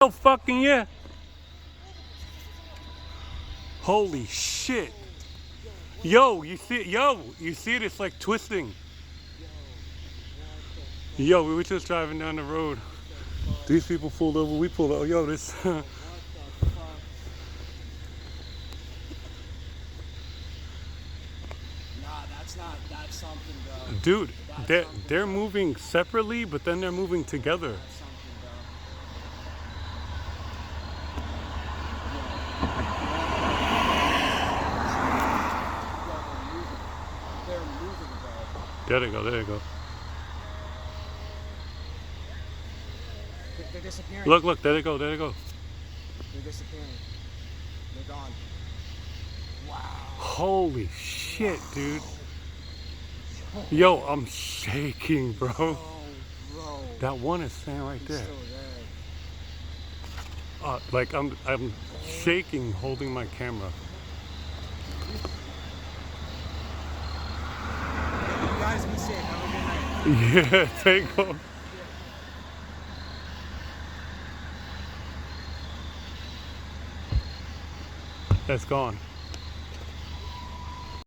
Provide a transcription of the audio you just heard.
Oh fucking yeah. Holy shit. Yo, you see it? Yo, you see it? It's like twisting. Yo, we were just driving down the road. These people pulled over, we pulled over. Yo, this That's something, bro. dude, That's they're moving separately, but then they're moving together. That's something, bro. They're moving, bro. There they go, there they go. They're disappearing. Look, there they go, there they go. They're disappearing. They're gone. Wow. Holy shit, dude. Yo, I'm shaking, bro. Bro. That one is staying right there. Still there. Like I'm shaking holding my camera. You guys be safe. Have a good night. Yeah, take off. That's gone.